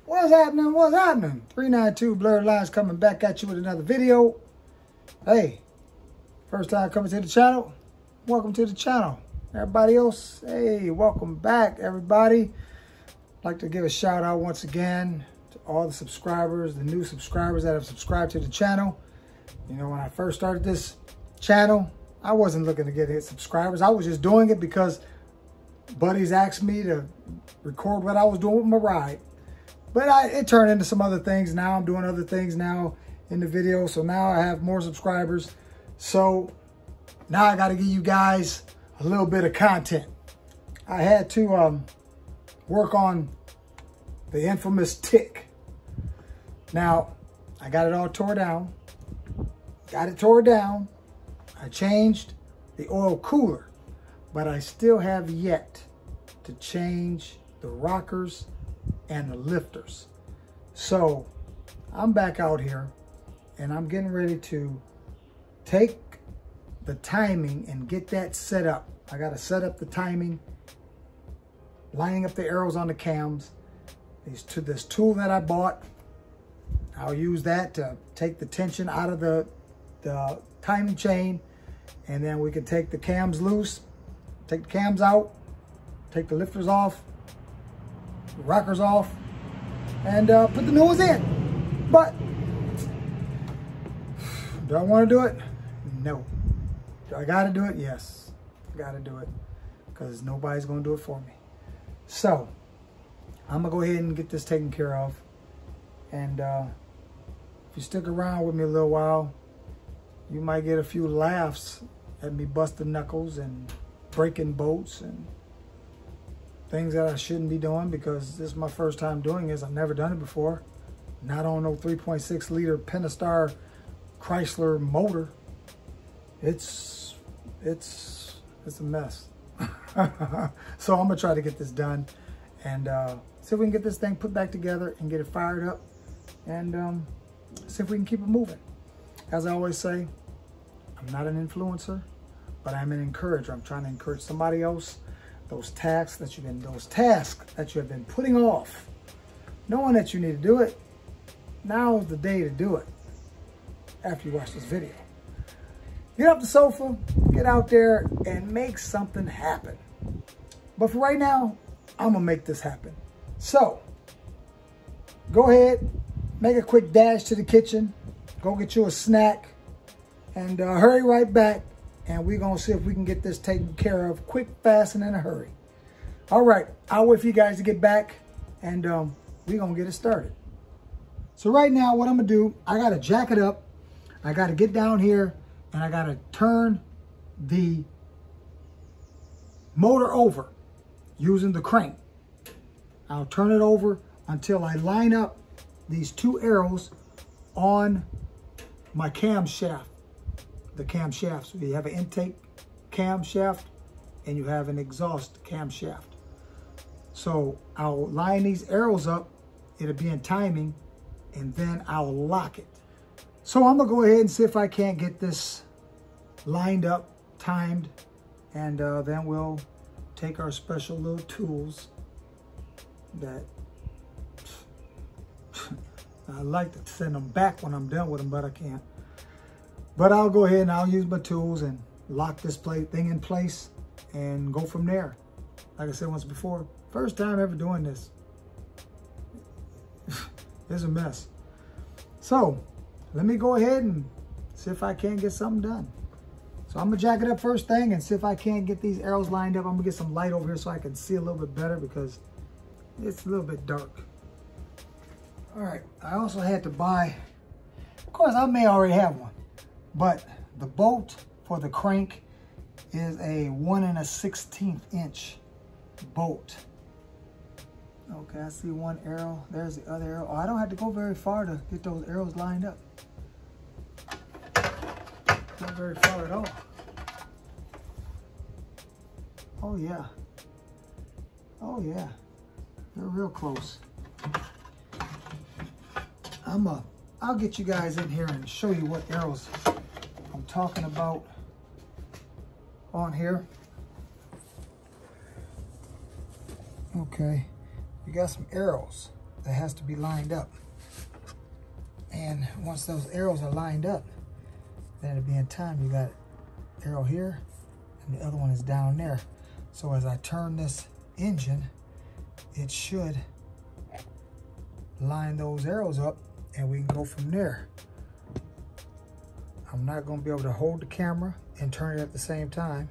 What's happening? What's happening? 392 Blurred Lines coming back at you with another video. Hey, first time coming to the channel, welcome to the channel. Everybody else, hey, welcome back, everybody. I'd like to give a shout out once again to all the subscribers, the new subscribers that have subscribed to the channel. You know, when I first started this channel, I wasn't looking to get subscribers. I was just doing it because buddies asked me to record what I was doing with my ride. But it turned into some other things. Now I'm doing other things now in the video. So now I have more subscribers. So now I got to give you guys a little bit of content. I had to work on the infamous tick. Now, I got it all tore down. Got it tore down. I changed the oil cooler. But I still have yet to change the rockers and the lifters. So I'm back out here and I'm getting ready to take the timing and get that set up. I got to set up the timing, lining up the arrows on the cams. This tool that I bought, I'll use that to take the tension out of the timing chain, and then we can take the cams loose, take the cams out, take the lifters off, the rockers off, and put the new ones in. But do I want to do it? No. Do I got to do it? Yes, I got to do it because nobody's going to do it for me. So I'm going to go ahead and get this taken care of. And if you stick around with me a little while, you might get a few laughs at me busting knuckles and breaking bolts and things that I shouldn't be doing, because this is my first time doing this. I've never done it before. Not on no 3.6 liter Pentastar Chrysler motor. It's a mess. So I'm gonna try to get this done and see if we can get this thing put back together and get it fired up, and see if we can keep it moving. As I always say, I'm not an influencer, but I'm an encourager. I'm trying to encourage somebody else. Those tasks that you have been putting off, knowing that you need to do it, now is the day to do it. After you watch this video, get off the sofa, get out there and make something happen. But for right now, I'm gonna make this happen. So go ahead, make a quick dash to the kitchen, go get you a snack, and hurry right back. And we're going to see if we can get this taken care of quick, fast, and in a hurry. All right. I'll wait for you guys to get back, and we're going to get it started. So right now, what I'm going to do, I got to jack it up. I got to get down here, and I got to turn the motor over using the crank. I'll turn it over until I line up these two arrows on my camshaft. The camshaft. So you have an intake camshaft and you have an exhaust camshaft. So I'll line these arrows up, it'll be in timing, and then I'll lock it. So I'm gonna go ahead and see if I can't get this lined up, timed, and then we'll take our special little tools that I like to send them back when I'm done with them, but I can't. But I'll go ahead and I'll use my tools and lock this thing in place and go from there. Like I said once before, first time ever doing this. It's a mess. So let me go ahead and see if I can't get something done. So I'm gonna jack it up first thing and see if I can't get these arrows lined up. I'm gonna get some light over here so I can see a little bit better because it's a little bit dark. All right, I also had to buy, of course I may already have one, but the bolt for the crank is a 1 1/16 inch bolt. Okay, I see one arrow. There's the other arrow. Oh, I don't have to go very far to get those arrows lined up. Not very far at all. Oh yeah. Oh yeah. They're real close. I'll get you guys in here and show you what arrows I'm talking about on here. Okay, you got some arrows. that has to be lined up. And once those arrows are lined up, then it'll be in time. You got arrow here, and the other one is down there. So as I turn this engine, it should line those arrows up, and we can go from there. I'm not going to be able to hold the camera and turn it at the same time.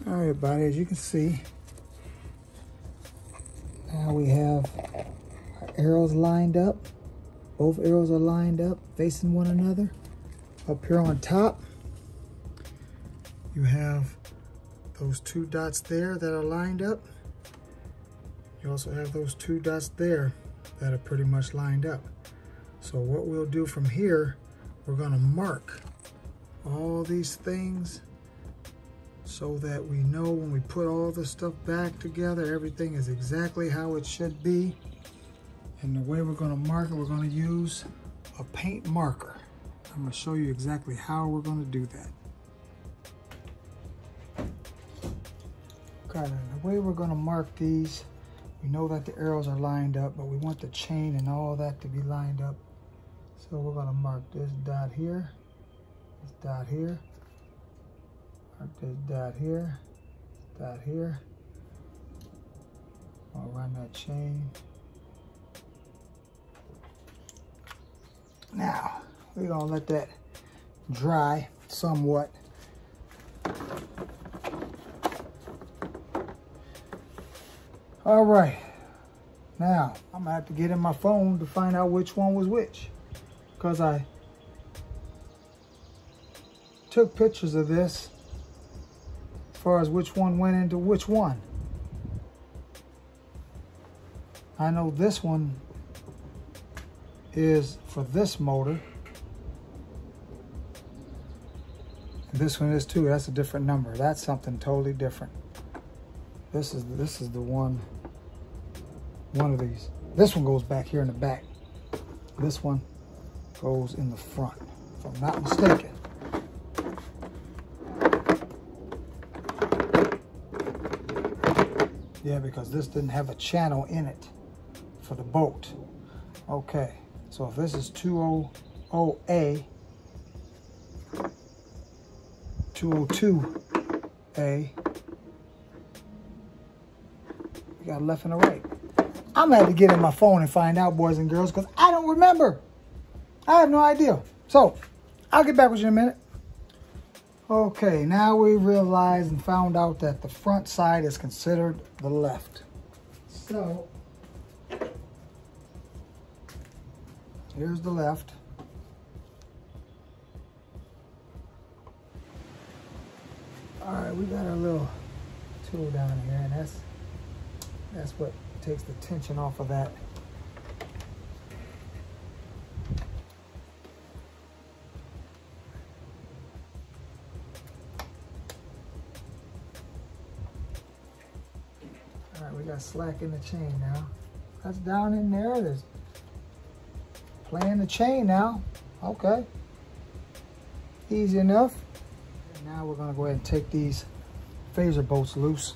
All right, everybody, as you can see, now we have our arrows lined up. Both arrows are lined up, facing one another. Up here on top, you have those 2 dots there that are lined up. You also have those 2 dots there that are pretty much lined up. So what we'll do from here, we're gonna mark all these things so that we know when we put all the stuff back together, everything is exactly how it should be. And the way we're gonna mark it, we're gonna use a paint marker. I'm gonna show you exactly how we're gonna do that. Okay, the way we're gonna mark these, we know that the arrows are lined up, but we want the chain and all that to be lined up. So we're gonna mark this dot here, this dot here, mark this dot here, this dot here. I'll run that chain. Now, we're gonna let that dry somewhat. All right, now I'm gonna have to get in my phone to find out which one was which, because I took pictures of this as far as which one went into which one. I know this one is for this motor. And this one is too. That's a different number. That's something totally different. This is the one of these. This one goes back here in the back. This one goes in the front, if I'm not mistaken. Yeah, because this didn't have a channel in it for the boat. Okay, so if this is 200A, 202A, we got a left and a right. I'm gonna have to get in my phone and find out, boys and girls, because I don't remember. I have no idea. So, I'll get back with you in a minute. Okay, now we realized and found out that the front side is considered the left. So, here's the left. All right, we got our little tool down here, and that's what takes the tension off of that. All right, we got slack in the chain now. That's down in there. It is. Playing the chain now. Okay. Easy enough. And now we're gonna go ahead and take these phaser bolts loose.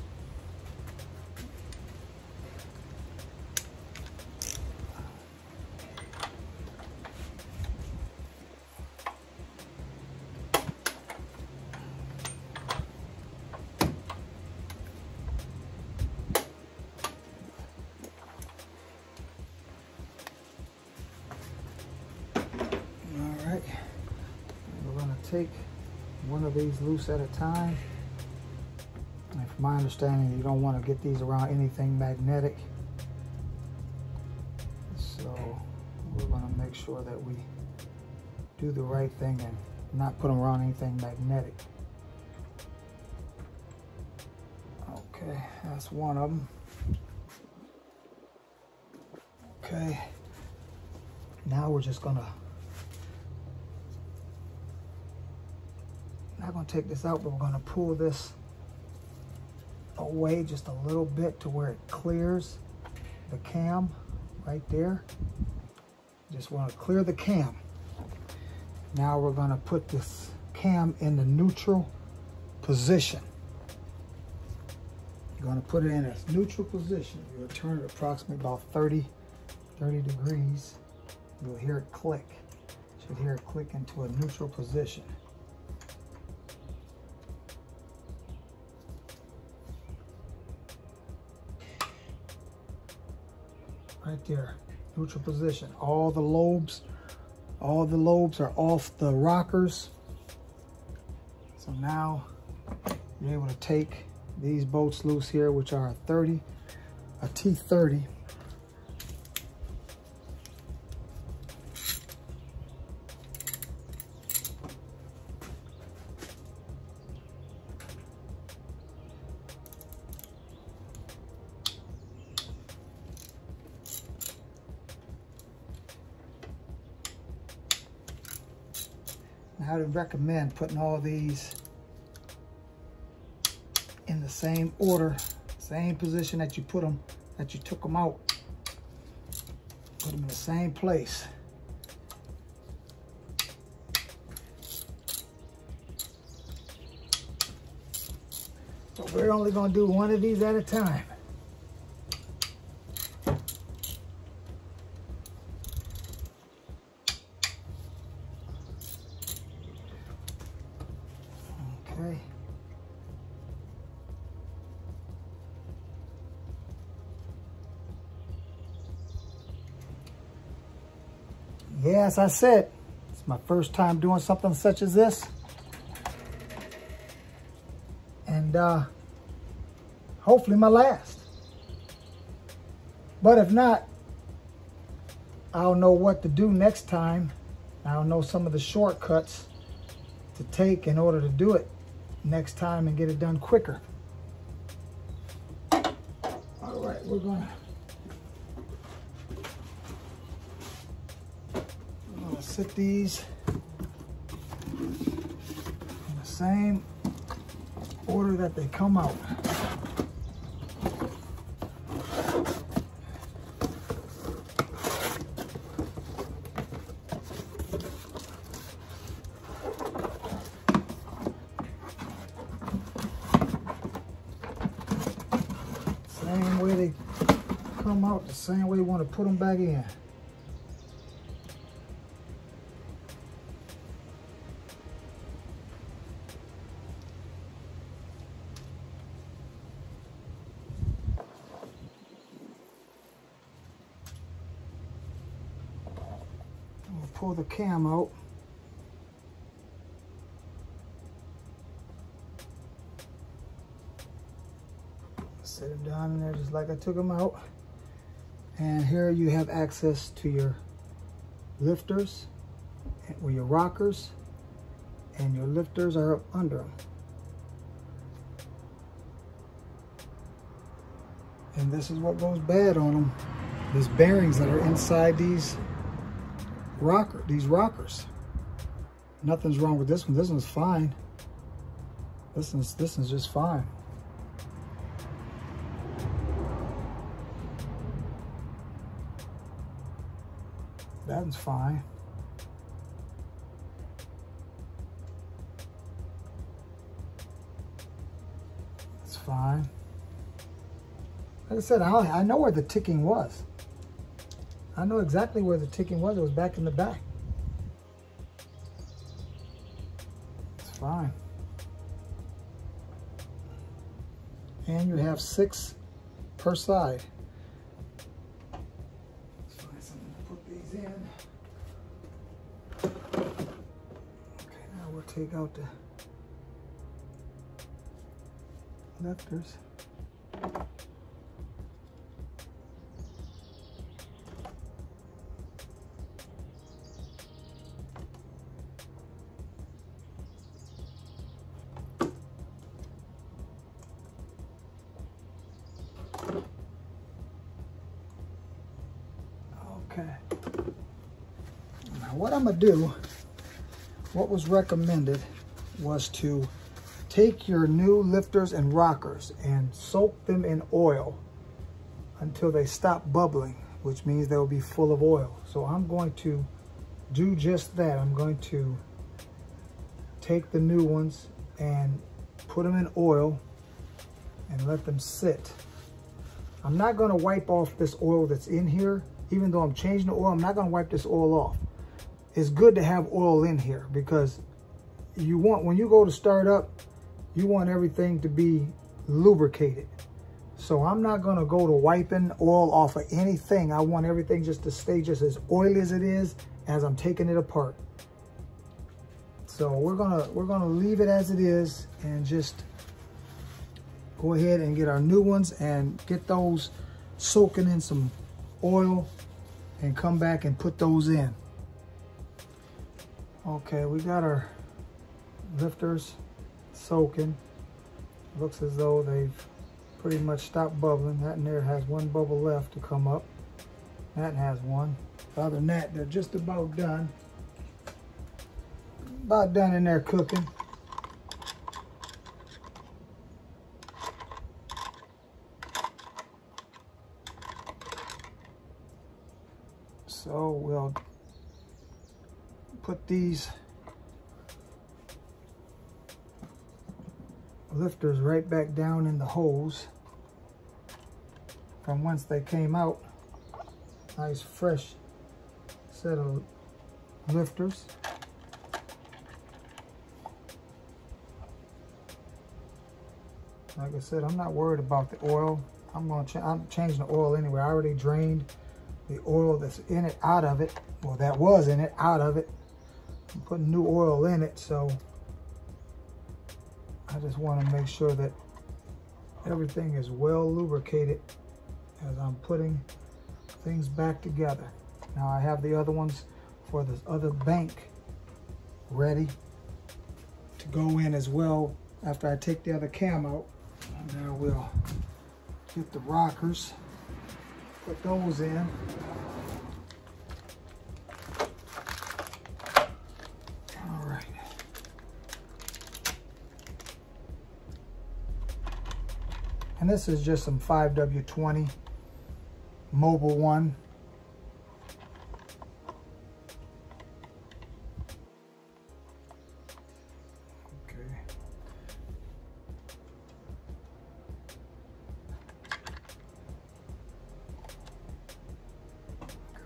Take one of these loose at a time. And from my understanding, you don't want to get these around anything magnetic. So we're going to make sure that we do the right thing and not put them around anything magnetic. Okay, that's one of them. Okay, now we're just going to not going to take this out, but we're going to pull this away just a little bit to where it clears the cam right there. Just want to clear the cam. Now we're going to put this cam in the neutral position. You're going to put it in a neutral position. You'll turn it approximately about 30 30 degrees, you'll hear it click. You should hear it click into a neutral position. Right there, neutral position. All the lobes are off the rockers. So now you're able to take these bolts loose here, which are a T30. I would recommend putting all these in the same order, same position that you put them, that you took them out. Put them in the same place. But we're only going to do one of these at a time. Okay. Yeah, as I said, it's my first time doing something such as this. And hopefully my last. But if not, I'll know what to do next time. I'll know some of the shortcuts to take in order to do it next time and get it done quicker. All right, we're gonna sit these in the same order that they come out. Same way they come out, the same way you want to put them back in. We'll pull the cam out. Set them down in there just like I took them out. And here you have access to your lifters or your rockers, and your lifters are up under them. And this is what goes bad on them. These bearings that are inside these rockers. Nothing's wrong with this one. This one's fine. This one's just fine. That one's fine. It's fine. Like I said, I know where the ticking was. I know exactly where the ticking was. It was back in the back. It's fine. And you have 6 per side. Let's find something to put these in. Okay, now we'll take out the lifters. Okay. Now what I'm gonna do, what was recommended was to take your new lifters and rockers and soak them in oil until they stop bubbling, which means they'll be full of oil. So I'm going to do just that. I'm going to take the new ones and put them in oil and let them sit. I'm not going to wipe off this oil that's in here even though I'm changing the oil, I'm not gonna wipe this oil off. It's good to have oil in here because you want, when you go to start up, you want everything to be lubricated. So I'm not gonna go to wiping oil off of anything. I want everything just to stay just as oily as it is as I'm taking it apart. So we're gonna leave it as it is and just go ahead and get our new ones and get those soaking in some oil and come back and put those in. Okay, we got our lifters soaking. Looks as though they've pretty much stopped bubbling. That in there has one bubble left to come up. That has one. Other than that, they're just about done. About done in there cooking. So we'll put these lifters right back down in the hose from whence they came out. Nice fresh set of lifters. Like I said, I'm not worried about the oil. I'm changing the oil anyway. I already drained the oil that's in it out of it. Well, that was in it out of it. I'm putting new oil in it, so I just want to make sure that everything is well lubricated as I'm putting things back together. Now I have the other ones for this other bank ready to go in as well after I take the other cam out. And now we'll get the rockers, put those in. All right. And this is just some 5W20 Mobil 1.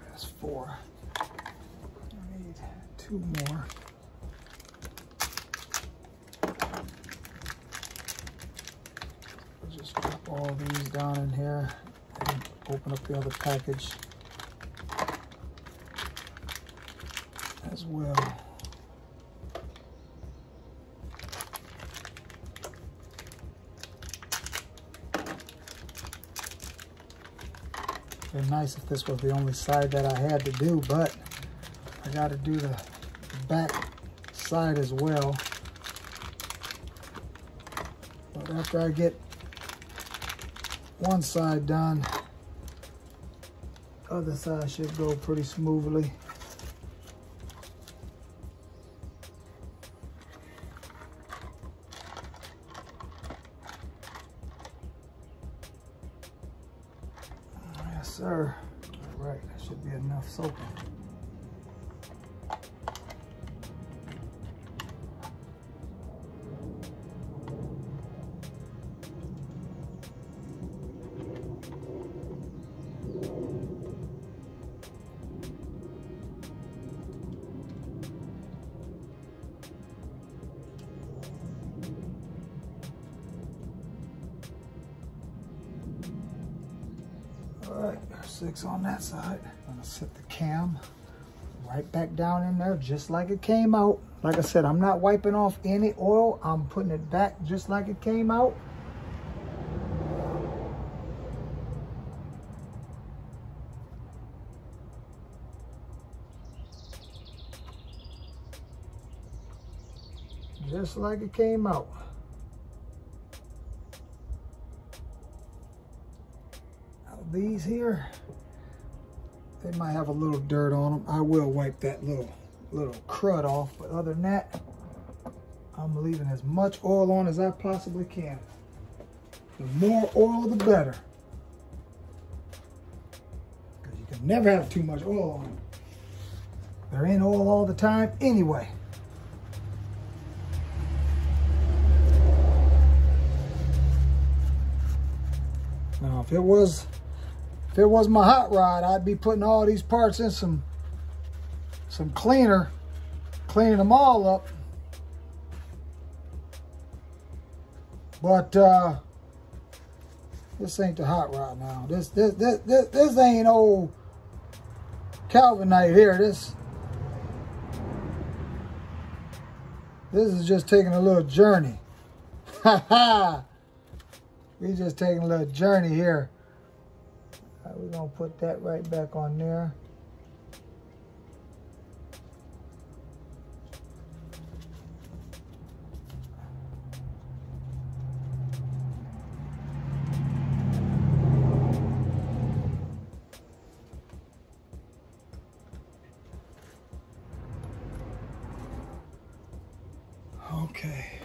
That's 4. I need 2 more. I'll just drop all these down in here and open up the other package as well. It'd be nice if this was the only side that I had to do, but I got to do the back side as well. But after I get one side done, the other side should go pretty smoothly. Yes, sir. All right, that should be enough soaking. All right, there's 6 on that side. I'm gonna set the cam right back down in there just like it came out. Like I said, I'm not wiping off any oil. I'm putting it back just like it came out. Just like it came out. These here, they might have a little dirt on them. I will wipe that little crud off, but other than that, I'm leaving as much oil on as I possibly can. The more oil, the better. Because you can never have too much oil on them. They're in oil all the time anyway. Now, if it was If it was my hot rod, I'd be putting all these parts in some cleaner, cleaning them all up. But this ain't the hot rod now. This ain't old Calvinite here. This is just taking a little journey. Ha ha! We just taking a little journey here. We're gonna put that right back on there. Okay,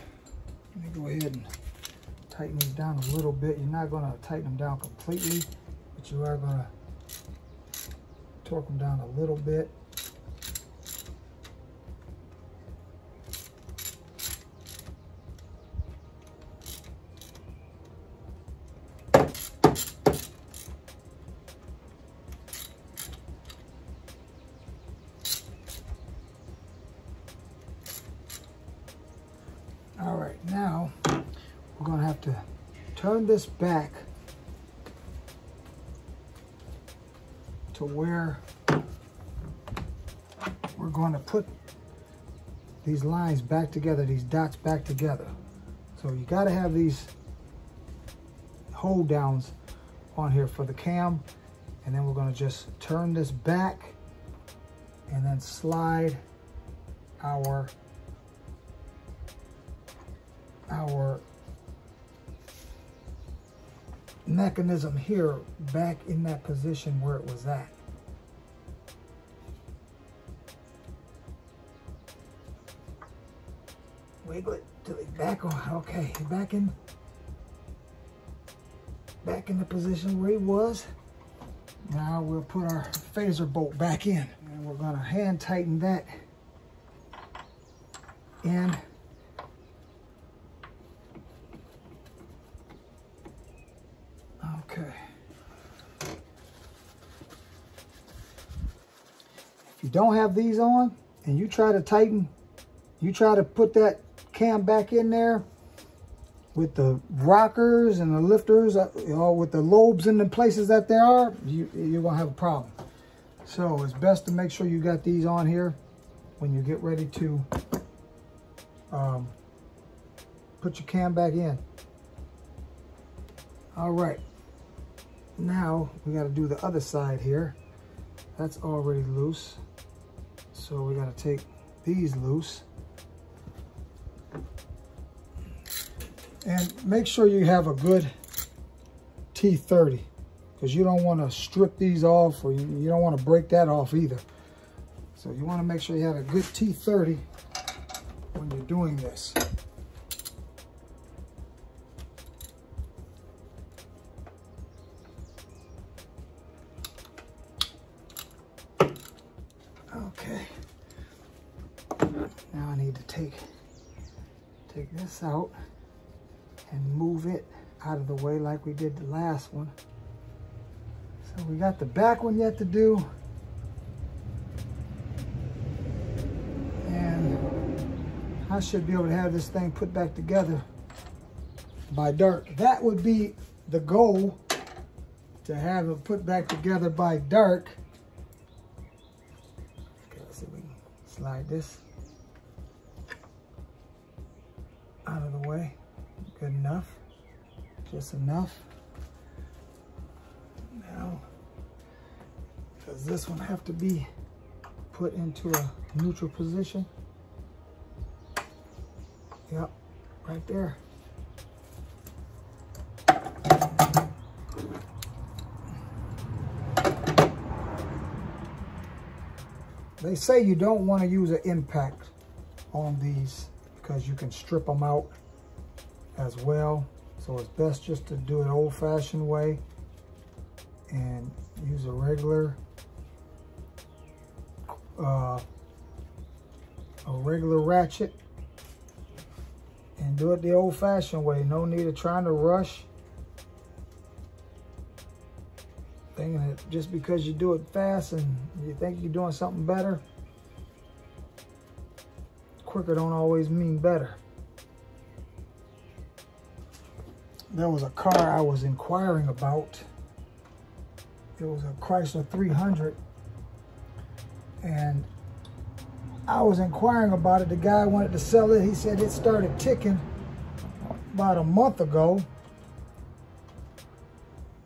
let me go ahead and tighten these down a little bit. You're not gonna tighten them down completely, but you are gonna torque them down a little bit. All right, now we're gonna have to turn this back to where we're going to put these lines back together, these dots back together. So you got to have these hold downs on here for the cam, and then we're going to just turn this back and then slide our mechanism here back in that position where it was at. Wiggle it till it's back on. Okay, back in the position where it was. Now we'll put our phaser bolt back in, and we're gonna hand tighten that in. Okay. If you don't have these on and you try to tighten, you try to put that cam back in there with the rockers and the lifters, with the lobes in the places that they are, you're gonna have a problem. So it's best to make sure you got these on here when you get ready to put your cam back in. All right. Now we got to do the other side here. That's already loose, so we got to take these loose, and make sure you have a good T30, because you don't want to strip these off, or you don't want to break that off either. So you want to make sure you have a good T30 when you're doing this. Okay, now I need to take this out and move it out of the way like we did the last one. So we got the back one yet to do, and I should be able to have this thing put back together by dark. That would be the goal, to have it put back together by dark. Slide this out of the way. Good enough. Just enough. Now, does this one have to be put into a neutral position? Yep, right there. They say you don't want to use an impact on these because you can strip them out as well. So it's best just to do it old-fashioned way and use a regular ratchet and do it the old-fashioned way. No need of trying to rush. thinking that just because you do it fast and you think you're doing something better, quicker don't always mean better. There was a car I was inquiring about. It was a Chrysler 300. And I was inquiring about it. The guy wanted to sell it. He said it started ticking about a month ago.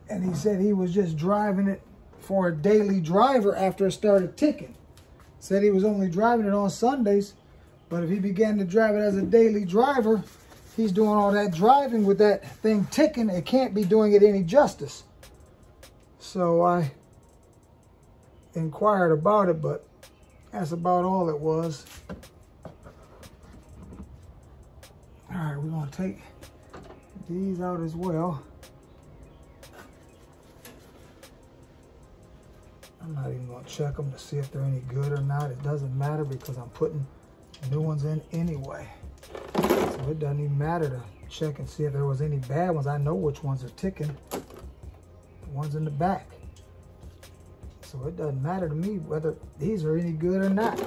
And he said he was just driving it for a daily driver after it started ticking. Said he was only driving it on Sundays. But if he began to drive it as a daily driver, he's doing all that driving with that thing ticking. It can't be doing it any justice. So I inquired about it, but that's about all it was. All right, we're gonna take these out as well. I'm not even gonna check them to see if they're any good or not. It doesn't matter because I'm putting new ones in anyway. So it doesn't even matter to check and see if there was any bad ones. I know which ones are ticking. The ones in the back. So it doesn't matter to me whether these are any good or not.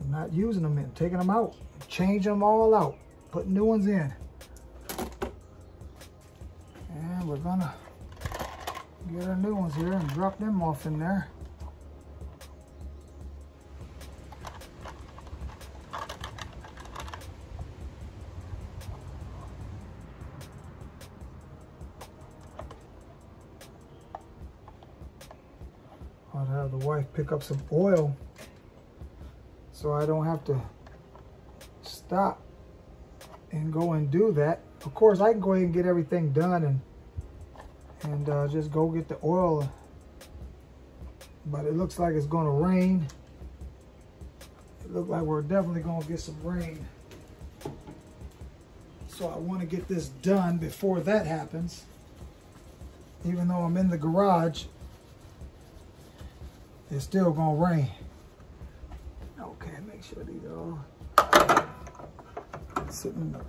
I'm not using them and taking them out. Change them all out. Put new ones in. And we're gonna get our new ones here and drop them off in there. I'll have the wife pick up some oil so I don't have to stop and go and do that. Of course, I can go ahead and get everything done and just go get the oil, but it looks like it's gonna rain. It looks like we're definitely gonna get some rain. So I wanna get this done before that happens. Even though I'm in the garage, it's still gonna rain. Okay, make sure these are all sitting in the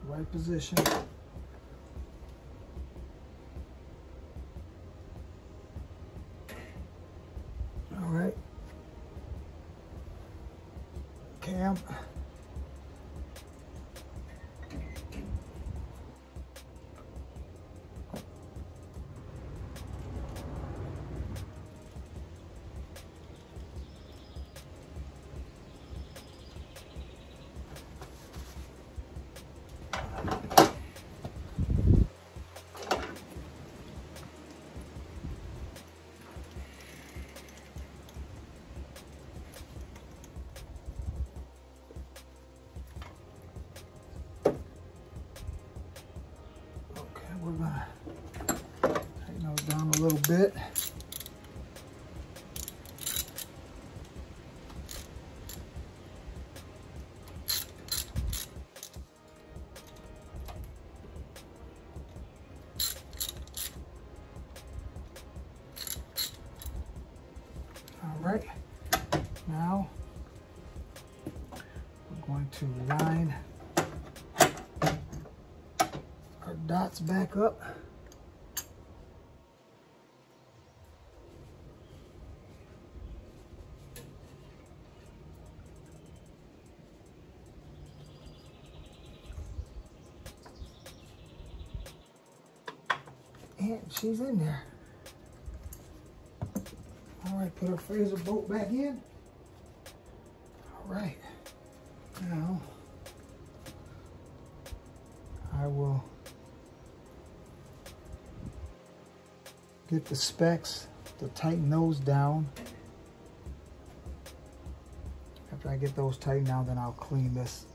right position. All right. Cam. We're gonna tighten those down a little bit. All right, now we're going to line our dots back up. And she's in there. All right, put our phaser bolt back in. All right, now I will get the specs to tighten those down. After I get those tightened down, then I'll clean this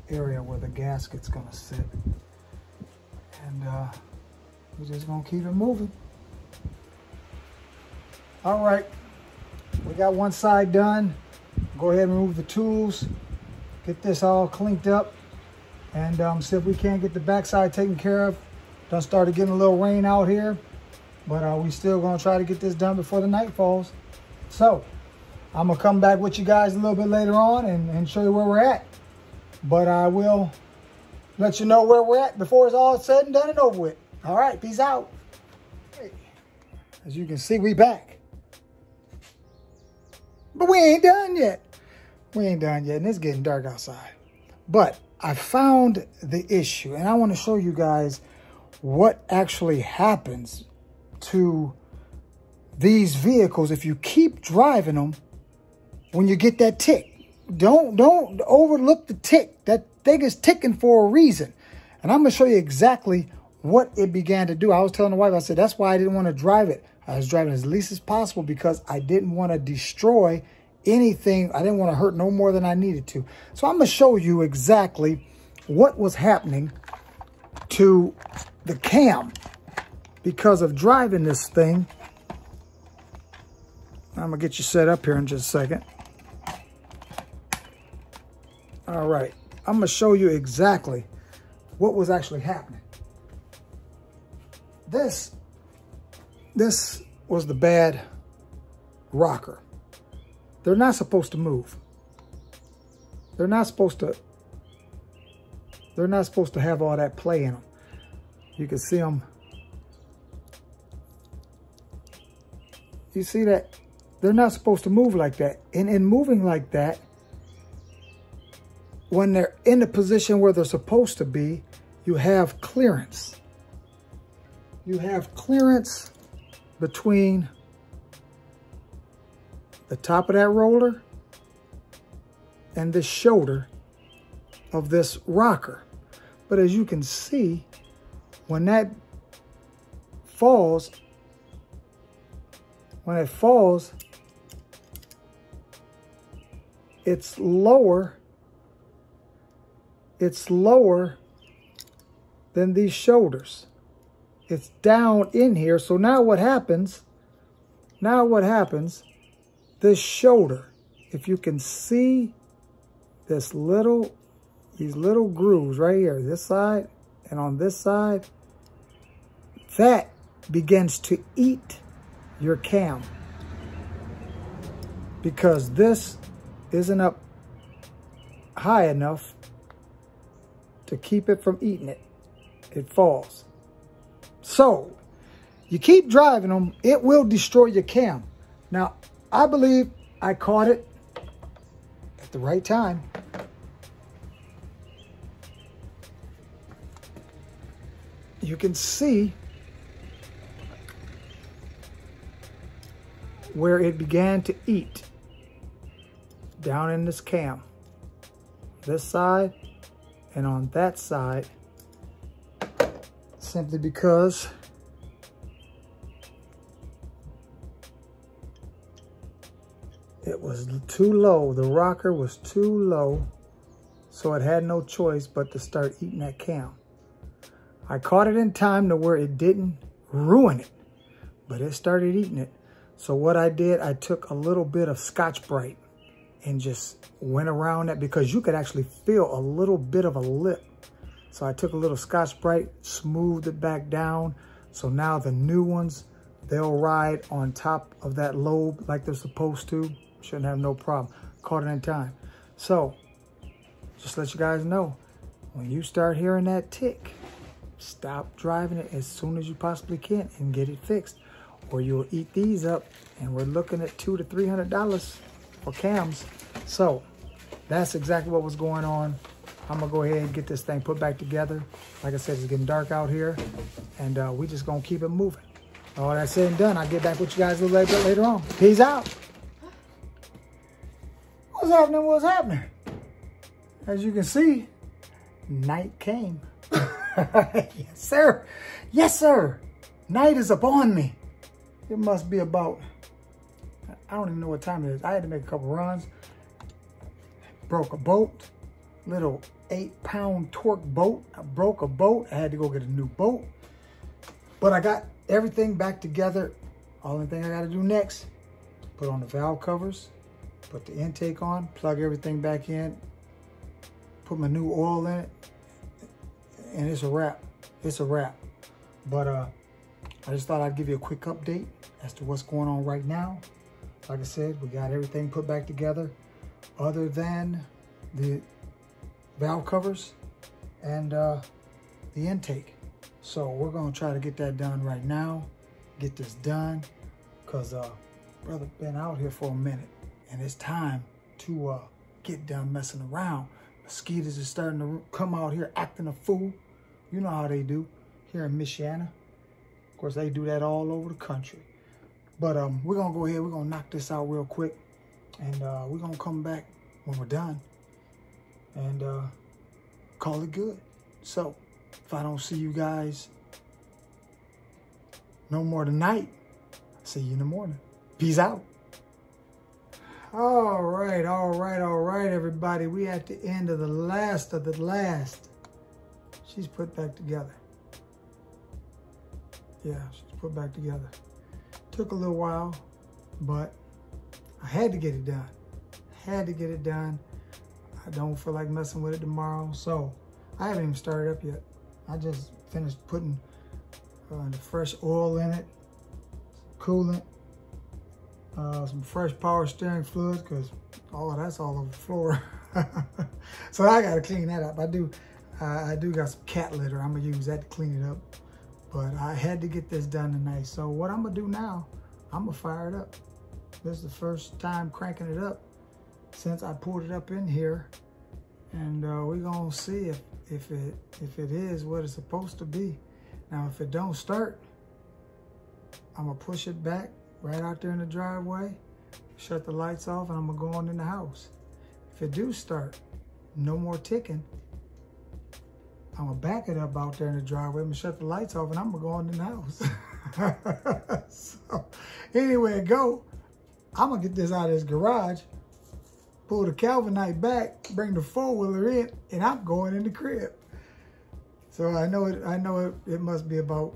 area where the gasket's gonna sit. And we're just gonna keep it moving. All right, we got one side done. Go ahead and remove the tools, get this all cleaned up, and see if we can't get the backside taken care of. Done started getting a little rain out here, but we still gonna try to get this done before the night falls. So I'm gonna come back with you guys a little bit later on and show you where we're at. But I will let you know where we're at before it's all said and done and over with. All right, peace out. As you can see, we back. But we ain't done yet. We ain't done yet, and it's getting dark outside. But I found the issue, and I want to show you guys what actually happens to these vehicles if you keep driving them when you get that tick. Don't overlook the tick. That thing is ticking for a reason. And I'm going to show you exactly what it began to do. I was telling the wife, I said, that's why I didn't want to drive it. I was driving as least as possible because I didn't want to destroy anything. I didn't want to hurt no more than I needed to. So I'm going to show you exactly what was happening to the cam because of driving this thing. I'm going to get you set up here in just a second. All right. I'm going to show you exactly what was actually happening. This was the bad rocker. They're not supposed to move. They're not supposed to have all that play in them. You can see them. You see that? They're not supposed to move like that. And in moving like that, when they're in the position where they're supposed to be, you have clearance. You have clearance between the top of that roller and the shoulder of this rocker. But as you can see, when that falls, it's lower than these shoulders. It's down in here. So now what happens, this shoulder, if you can see these little grooves right here, this side and on this side, that begins to eat your cam because this isn't up high enough to keep it from eating it. It falls. So you keep driving them, it will destroy your cam. Now, I believe I caught it at the right time. You can see where it began to eat down in this cam. This side and on that side, simply because it was too low. The rocker was too low, so it had no choice but to start eating that cam. I caught it in time to where it didn't ruin it, but it started eating it. So what I did, I took a little bit of Scotch-Brite and just went around that because you could actually feel a little bit of a lip. So I took a little Scotch-Brite, smoothed it back down. So now the new ones, they'll ride on top of that lobe like they're supposed to. Shouldn't have no problem. Caught it in time. So just let you guys know, when you start hearing that tick, stop driving it as soon as you possibly can and get it fixed, or you'll eat these up. And we're looking at $200 to $300 for cams. So that's exactly what was going on. I'm gonna go ahead and get this thing put back together. Like I said, it's getting dark out here, and we just gonna keep it moving. All that said and done, I'll get back with you guys a little bit later on. Peace out. What's happening? What's happening? As you can see, night came. Yes, sir. Yes, sir. Night is upon me. It must be about, I don't even know what time it is. I had to make a couple runs. Broke a boat. Little 8-pound torque boat. I broke a boat. I had to go get a new boat. But I got everything back together. Only thing I got to do next, put on the valve covers, put the intake on, plug everything back in, put my new oil in it, and it's a wrap. It's a wrap. But I just thought I'd give you a quick update as to what's going on right now. Like I said, we got everything put back together other than the valve covers and the intake. So we're going to try to get that done right now get this done, because brother been out here for a minute, and it's time to get done messing around. Mosquitoes are starting to come out here acting a fool. You know how they do here in Michiana. Of course, they do that all over the country. But we're gonna go ahead, we're gonna knock this out real quick, and we're gonna come back when we're done and call it good. So if I don't see you guys no more tonight, I'll see you in the morning. Peace out. All right, everybody. We at the end of the last of the last. She's put back together. Yeah, she's put back together. Took a little while, but I had to get it done. Had to get it done. I don't feel like messing with it tomorrow, so I haven't even started up yet. I just finished putting the fresh oil in it, coolant, some fresh power steering fluid, because all of that's all over the floor. So I gotta clean that up. I do got some cat litter. I'm gonna use that to clean it up. But I had to get this done tonight. So what I'm gonna do now, I'm gonna fire it up. This is the first time cranking it up since I pulled it up in here. And we're gonna see if it is what it's supposed to be. Now, if it don't start, I'm gonna push it back right out there in the driveway, shut the lights off, and I'm gonna go on in the house. If it do start, no more ticking, I'm gonna back it up out there in the driveway, I'm gonna shut the lights off, and I'm gonna go on in the house. So anyway, I'm gonna get this out of this garage, pull the Calvinite back, bring the four-wheeler in, and I'm going in the crib. So I know it must be probably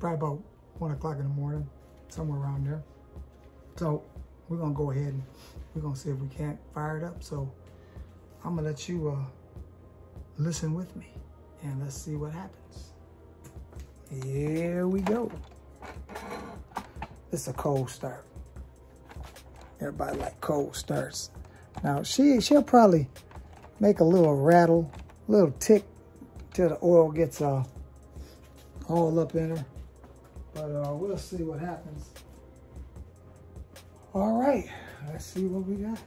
about 1 o'clock in the morning, somewhere around there. So we're gonna go ahead and we're gonna see if we can't fire it up. So I'm gonna let you listen with me, and let's see what happens. Here we go. It's a cold start. Everybody like cold starts. Now she'll probably make a little rattle, a little tick till the oil gets all up in her. But we'll see what happens. All right, let's see what we got.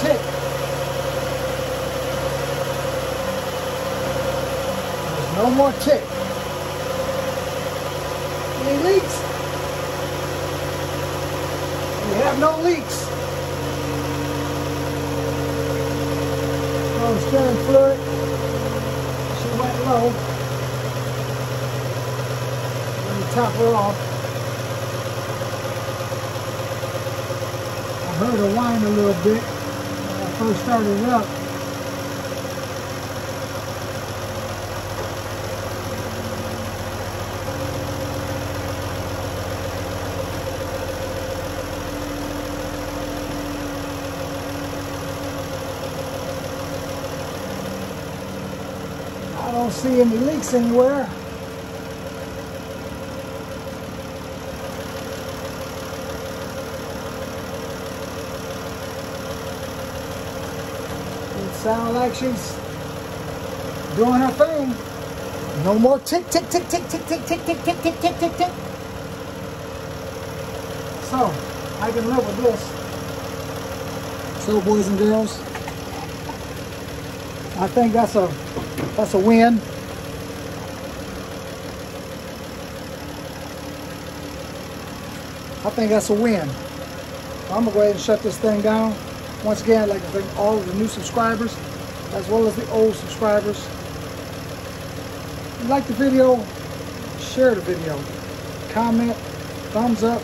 Tick. There's no more tick. Any leaks? We have no leaks. No steering fluid. She went low. Let me top her off. I heard her whine a little bit. First started it up. I don't see any leaks anywhere. Sound like she's doing her thing. No more tick, tick, tick, tick, tick, tick, tick, tick, tick, tick, tick, tick, tick. So, I can live with this. So, boys and girls, I think that's a win. I think that's a win. I'm gonna go ahead and shut this thing down. Once again, I'd like to thank all of the new subscribers, as well as the old subscribers. If you like the video, share the video, comment, thumbs up.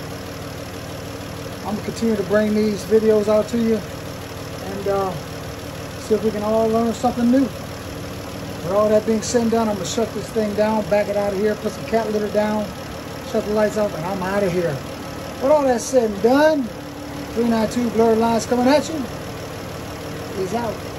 I'm gonna continue to bring these videos out to you, and see if we can all learn something new. With all that being said and done, I'm gonna shut this thing down, back it out of here, put some cat litter down, shut the lights off, and I'm out of here. With all that said and done, 392 Blurred Lines coming at you. Peace out.